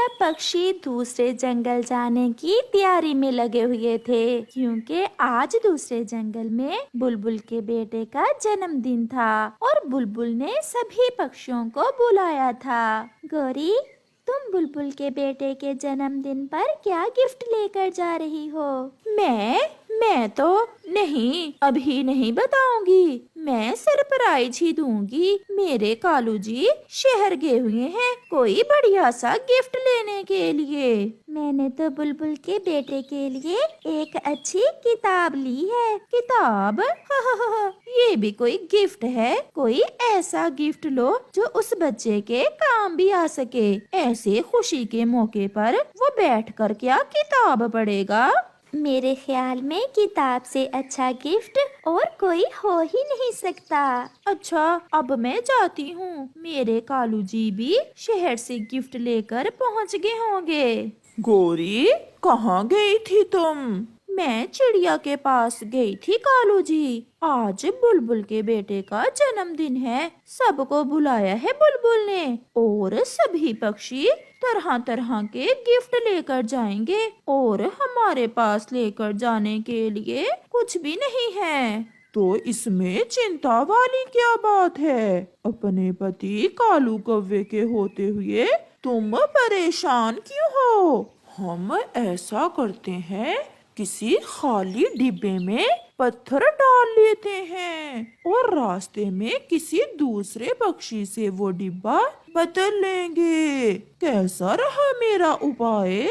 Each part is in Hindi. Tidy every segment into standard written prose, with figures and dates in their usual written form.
सब पक्षी दूसरे जंगल जाने की तैयारी में लगे हुए थे, क्योंकि आज दूसरे जंगल में बुलबुल के बेटे का जन्मदिन था और बुलबुल ने सभी पक्षियों को बुलाया था। गौरी, तुम बुलबुल के बेटे के जन्मदिन पर क्या गिफ्ट लेकर जा रही हो? मैं तो नहीं, अभी नहीं बताऊंगी। मैं सरप्राइज ही दूंगी। मेरे कालू जी शहर गए हुए हैं कोई बढ़िया सा गिफ्ट लेने के लिए। मैंने तो बुलबुल के बेटे के लिए एक अच्छी किताब ली है। किताब? ये भी कोई गिफ्ट है? कोई ऐसा गिफ्ट लो जो उस बच्चे के काम भी आ सके। ऐसे खुशी के मौके पर वो बैठकर क्या किताब पढ़ेगा? मेरे ख्याल में किताब से अच्छा गिफ्ट और कोई हो ही नहीं सकता। अच्छा, अब मैं जाती हूँ। मेरे कालू जी भी शहर से गिफ्ट लेकर पहुँच गए होंगे। गौरी, कहाँ गई थी तुम? मैं चिड़िया के पास गई थी कालू जी। आज बुलबुल के बेटे का जन्मदिन है। सबको बुलाया है बुलबुल ने और सभी पक्षी तरह तरह के गिफ्ट लेकर जाएंगे और हमारे पास लेकर जाने के लिए कुछ भी नहीं है। तो इसमें चिंता वाली क्या बात है? अपने पति कालू कौवे के होते हुए तुम परेशान क्यों हो? हम ऐसा करते हैं, किसी खाली डिब्बे में पत्थर डाल लेते हैं और रास्ते में किसी दूसरे पक्षी से वो डिब्बा बदल लेंगे। कैसा रहा मेरा उपाय?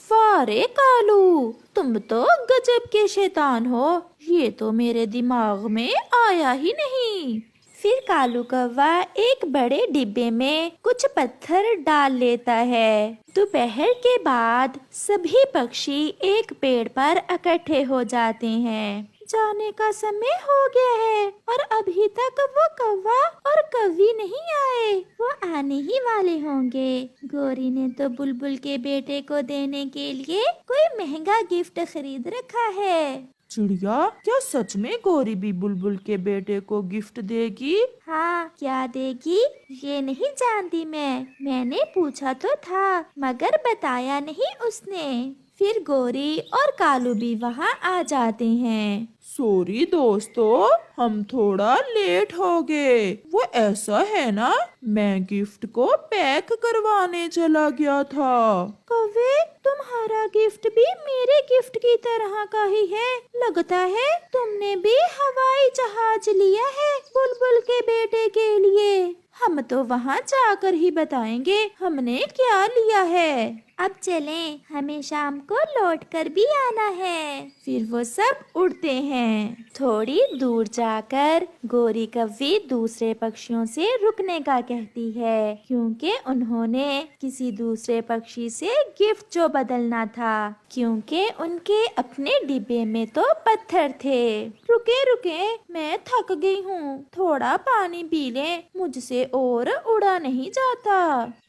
वाह रे कालू, तुम तो गजब के शैतान हो। ये तो मेरे दिमाग में आया ही नहीं। फिर कालू कौवा एक बड़े डिब्बे में कुछ पत्थर डाल लेता है। दोपहर के बाद सभी पक्षी एक पेड़ पर इकट्ठे हो जाते हैं। जाने का समय हो गया है और अभी तक वो कौवा और कौवी नहीं आए। वो आने ही वाले होंगे। गौरी ने तो बुलबुल के बेटे को देने के लिए कोई महंगा गिफ्ट खरीद रखा है। चिड़िया, क्या सच में गौरी भी बुलबुल के बेटे को गिफ्ट देगी? हाँ, क्या देगी ये नहीं जानती मैंने पूछा तो था मगर बताया नहीं उसने। फिर गौरी और कालू भी वहाँ आ जाते हैं। सॉरी दोस्तों, हम थोड़ा लेट हो गए। वो ऐसा है ना, मैं गिफ्ट को पैक करवाने चला गया था। कौवे, तुम्हारा गिफ्ट भी मेरे गिफ्ट की तरह का ही है। लगता है तुमने भी हवाई जहाज लिया है बुलबुल के बेटे के लिए। हम तो वहाँ जाकर ही बताएंगे हमने क्या लिया है। अब चलें, हमें शाम को लौट कर भी आना है। फिर वो सब उड़ते हैं। थोड़ी दूर जाकर गौरी कौवी दूसरे पक्षियों से रुकने का कहती है, क्योंकि उन्होंने किसी दूसरे पक्षी से गिफ्ट जो बदलना था, क्योंकि उनके अपने डिब्बे में तो पत्थर थे। रुके रुके, मैं थक गई हूँ, थोड़ा पानी पी ले, मुझसे और उड़ा नहीं जाता।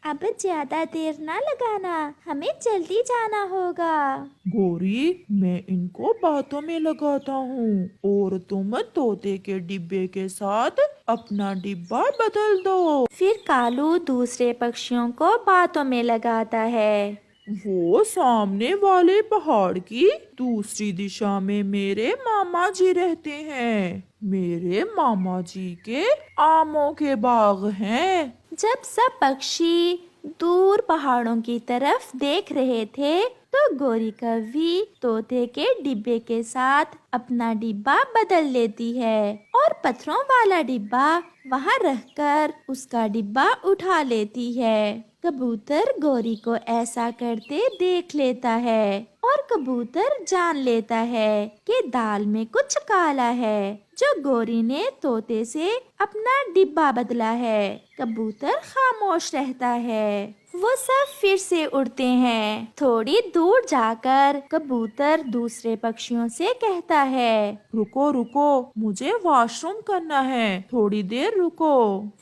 अब ज्यादा देर ना लगाना, हमें जल्दी जाना होगा। गौरी, मैं इनको बातों में लगाता हूँ और तुम तोते के डिब्बे के साथ अपना डिब्बा बदल दो। फिर कालू दूसरे पक्षियों को बातों में लगाता है। वो सामने वाले पहाड़ की दूसरी दिशा में मेरे मामा जी रहते हैं। मेरे मामा जी के आमों के बाग हैं। जब सब पक्षी दूर पहाड़ों की तरफ देख रहे थे तो गौरी कौवी तोते के डिब्बे के साथ अपना डिब्बा बदल लेती है और पत्थरों वाला डिब्बा वहाँ रखकर उसका डिब्बा उठा लेती है। कबूतर गौरी को ऐसा करते देख लेता है और कबूतर जान लेता है कि दाल में कुछ काला है जो गौरी ने तोते से अपना डिब्बा बदला है। कबूतर खामोश रहता है। वो सब फिर से उड़ते हैं। थोड़ी दूर जाकर कबूतर दूसरे पक्षियों से कहता है, रुको रुको, मुझे वॉशरूम करना है, थोड़ी देर रुको।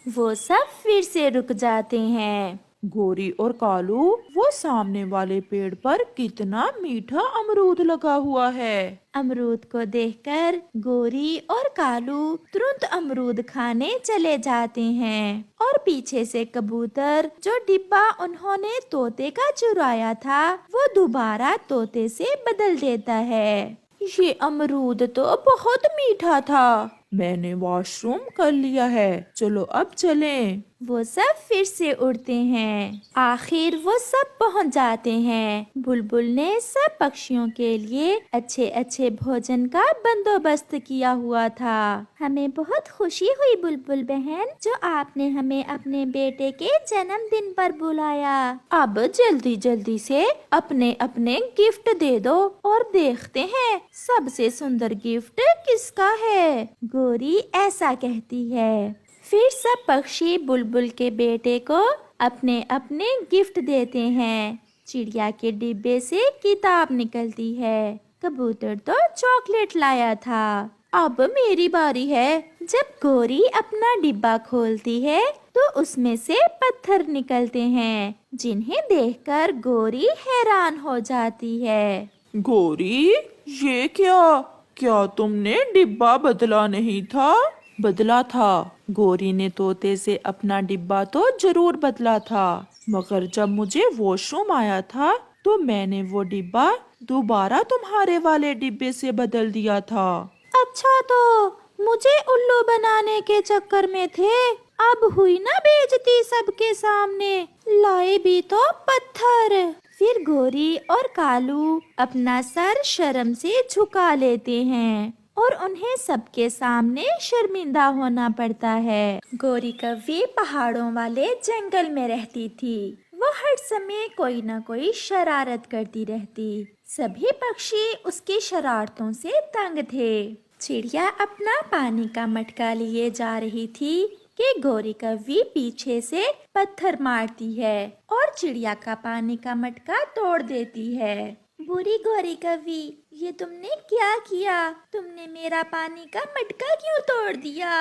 वो सब फिर से रुक जाते हैं। गोरी और कालू, वो सामने वाले पेड़ पर कितना मीठा अमरूद लगा हुआ है। अमरूद को देखकर गोरी और कालू तुरंत अमरूद खाने चले जाते हैं और पीछे से कबूतर जो डिब्बा उन्होंने तोते का चुराया था वो दोबारा तोते से बदल देता है। ये अमरूद तो बहुत मीठा था। मैंने वॉशरूम कर लिया है, चलो अब चलें। वो सब फिर से उड़ते हैं। आखिर वो सब पहुंच जाते हैं। बुलबुल ने सब पक्षियों के लिए अच्छे अच्छे भोजन का बंदोबस्त किया हुआ था। हमें बहुत खुशी हुई बुलबुल बहन, जो आपने हमें अपने बेटे के जन्मदिन पर बुलाया। अब जल्दी जल्दी से अपने अपने गिफ्ट दे दो और देखते हैं सबसे सुंदर गिफ्ट किसका है। गोरी ऐसा कहती है। फिर सब पक्षी बुलबुल के बेटे को अपने अपने गिफ्ट देते हैं। चिड़िया के डिब्बे से किताब निकलती है। कबूतर तो चॉकलेट लाया था। अब मेरी बारी है। जब गोरी अपना डिब्बा खोलती है तो उसमें से पत्थर निकलते हैं, जिन्हें देखकर गोरी हैरान हो जाती है। गोरी, ये क्या तुमने डिब्बा बदला नहीं था? बदला था। गोरी ने तोते से अपना डिब्बा तो जरूर बदला था, मगर जब मुझे वॉशरूम आया था तो मैंने वो डिब्बा दोबारा तुम्हारे वाले डिब्बे से बदल दिया था। अच्छा, तो मुझे उल्लू बनाने के चक्कर में थे। अब हुई ना बेइज्जती सबके सामने, लाए भी तो पत्थर। फिर गोरी और कालू अपना सर शर्म से झुका लेते हैं और उन्हें सबके सामने शर्मिंदा होना पड़ता है। गोरी कव्वी पहाड़ों वाले जंगल में रहती थी। वो हर समय कोई न कोई शरारत करती रहती। सभी पक्षी उसकी शरारतों से तंग थे। चिड़िया अपना पानी का मटका लिए जा रही थी कि गोरी कव्वी पीछे से पत्थर मारती है और चिड़िया का पानी का मटका तोड़ देती है। बुरी गोरी कव्वी, ये तुमने क्या किया? तुमने मेरा पानी का मटका क्यों तोड़ दिया?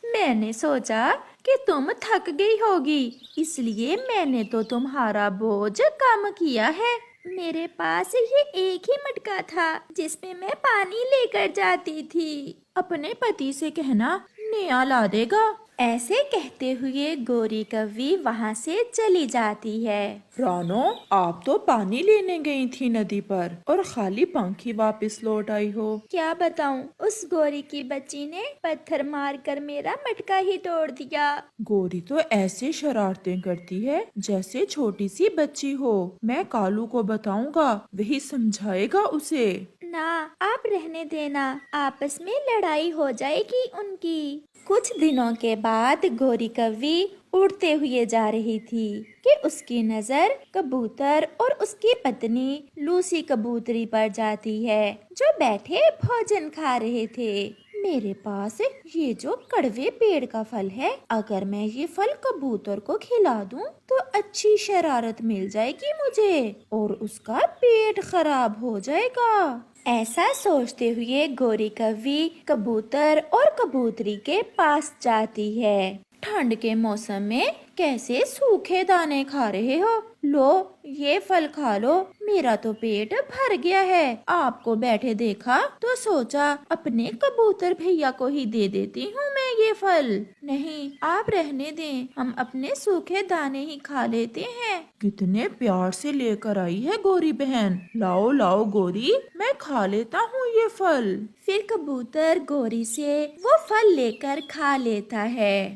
मैंने सोचा कि तुम थक गई होगी, इसलिए मैंने तो तुम्हारा बोझ कम किया है। मेरे पास ये एक ही मटका था जिसमें मैं पानी लेकर जाती थी। अपने पति से कहना नया ला देगा। ऐसे कहते हुए गोरी कव्वी वहाँ से चली जाती है। रानो, आप तो पानी लेने गई थी नदी पर और खाली पंखी वापस लौट आई हो। क्या बताऊं, उस गोरी की बच्ची ने पत्थर मारकर मेरा मटका ही तोड़ दिया। गोरी तो ऐसे शरारतें करती है जैसे छोटी सी बच्ची हो। मैं कालू को बताऊंगा, वही समझाएगा उसे। ना, आप रहने देना, आपस में लड़ाई हो जाएगी उनकी। कुछ दिनों के बाद गोरी कव्वी उड़ते हुए जा रही थी कि उसकी नजर कबूतर और उसकी पत्नी लूसी कबूतरी पर जाती है, जो बैठे भोजन खा रहे थे। मेरे पास ये जो कड़वे पेड़ का फल है, अगर मैं ये फल कबूतर को खिला दूं तो अच्छी शरारत मिल जाएगी मुझे और उसका पेट खराब हो जाएगा। ऐसा सोचते हुए गोरी कव्वी कबूतर और कबूतरी के पास जाती है। ठंड के मौसम में कैसे सूखे दाने खा रहे हो? लो, ये फल खा लो, मेरा तो पेट भर गया है। आपको बैठे देखा तो सोचा अपने कबूतर भैया को ही दे देती हूँ मैं ये फल। नहीं, आप रहने दें, हम अपने सूखे दाने ही खा लेते हैं। कितने प्यार से लेकर आई है गोरी बहन। लाओ लाओ गोरी, मैं खा लेता हूँ ये फल। फिर कबूतर गोरी से वो फल लेकर खा लेता है।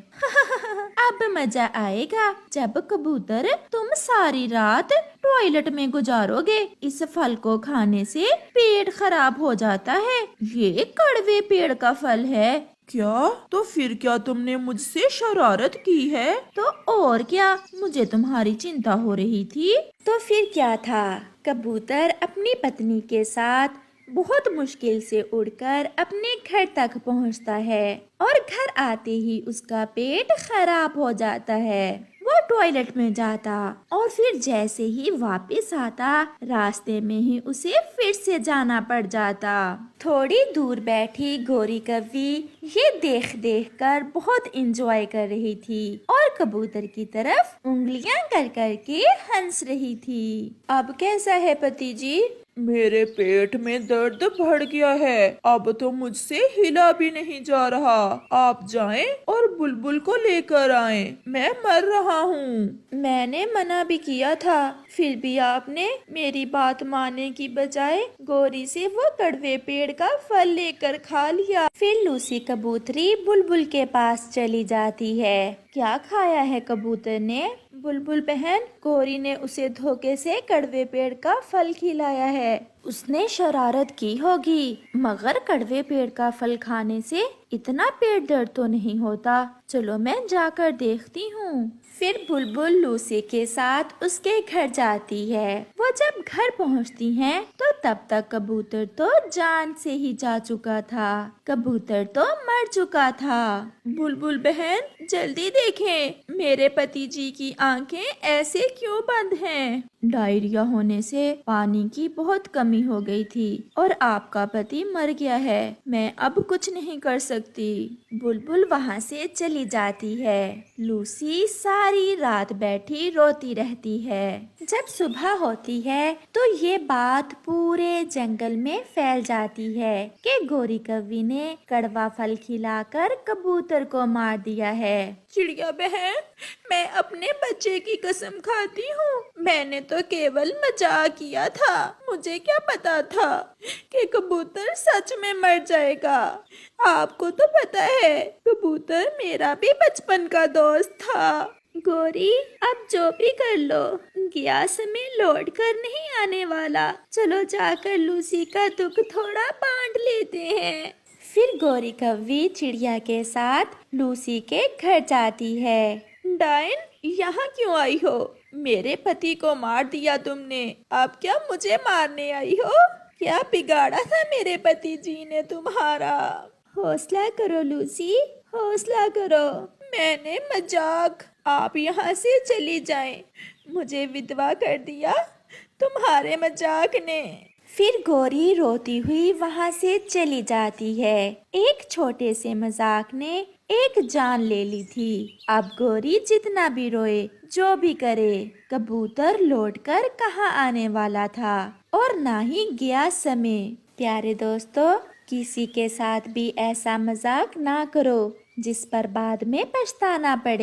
अब मजा आएगा जब कबूतर तुम सारी रात टॉयलेट में गुजारोगे। इस फल को खाने से पेट खराब हो जाता है। ये कड़वे पेड़ का फल है। क्या? तो फिर क्या तुमने मुझसे शरारत की है? तो और क्या, मुझे तुम्हारी चिंता हो रही थी। तो फिर क्या था, कबूतर अपनी पत्नी के साथ बहुत मुश्किल से उड़कर अपने घर तक पहुंचता है और घर आते ही उसका पेट खराब हो जाता है। वो टॉयलेट में जाता और फिर जैसे ही वापस आता, रास्ते में ही उसे फिर से जाना पड़ जाता। थोड़ी दूर बैठी गोरी कव्वी ये देख देख कर बहुत इंजॉय कर रही थी और कबूतर की तरफ उंगलियां कर कर के हंस रही थी। अब कैसा है पति जी? मेरे पेट में दर्द बढ़ गया है, अब तो मुझसे हिला भी नहीं जा रहा। आप जाएं और बुलबुल को लेकर आएं, मैं मर रहा हूँ। मैंने मना भी किया था, फिर भी आपने मेरी बात मानने की बजाय गोरी से वो कड़वे पेड़ का फल लेकर खा लिया। फिर लूसी कबूतरी बुलबुल के पास चली जाती है। क्या खाया है कबूतर ने? बुलबुल बहन, गोरी ने उसे धोखे से कड़वे पेड़ का फल खिलाया है। उसने शरारत की होगी, मगर कड़वे पेड़ का फल खाने से इतना पेट दर्द तो नहीं होता। चलो मैं जाकर देखती हूँ। फिर बुलबुल लूसी के साथ उसके घर जाती है। वो जब घर पहुँचती हैं, तो तब तक कबूतर तो जान से ही जा चुका था। कबूतर तो मर चुका था। बुलबुल बहन, जल्दी देखें, मेरे पति जी की आंखें ऐसे क्यों बंद हैं? डायरिया होने से पानी की बहुत कमी हो गई थी और आपका पति मर गया है। मैं अब कुछ नहीं कर सकती। बुलबुल वहाँ से चली जाती है। लूसी सारी रात बैठी रोती रहती है। जब सुबह होती है तो ये बात पूरे जंगल में फैल जाती है कि गोरी कव्वी ने कड़वा फल खिलाकर कबूतर को मार दिया है। चिड़िया बहन, मैं अपने बच्चे की कसम खाती हूँ, मैंने तो केवल मजाक किया था। मुझे क्या पता था कि कबूतर सच में मर जाएगा। आपको तो पता है, कबूतर मेरा भी बचपन का दोस्त था। गोरी, अब जो भी कर लो, गया समय लौट कर नहीं आने वाला। चलो जाकर लूसी का दुख थोड़ा बांट लेते हैं। फिर गोरी कव्वी चिड़िया के साथ लूसी के घर जाती है। डायन, यहाँ क्यों आई हो? मेरे पति को मार दिया तुमने, अब क्या मुझे मारने आई हो? क्या बिगाड़ा था मेरे पति जी ने तुम्हारा? हौसला करो लूसी, हौसला करो। मैंने मजाक, आप यहाँ से चली जाएं। मुझे विधवा कर दिया तुम्हारे मजाक ने। फिर गोरी रोती हुई वहाँ से चली जाती है। एक छोटे से मजाक ने एक जान ले ली थी। अब गोरी जितना भी रोए, जो भी करे, कबूतर लौटकर कहाँ आने वाला था और ना ही गया समय। प्यारे दोस्तों, किसी के साथ भी ऐसा मजाक ना करो जिस पर बाद में पछताना पड़े।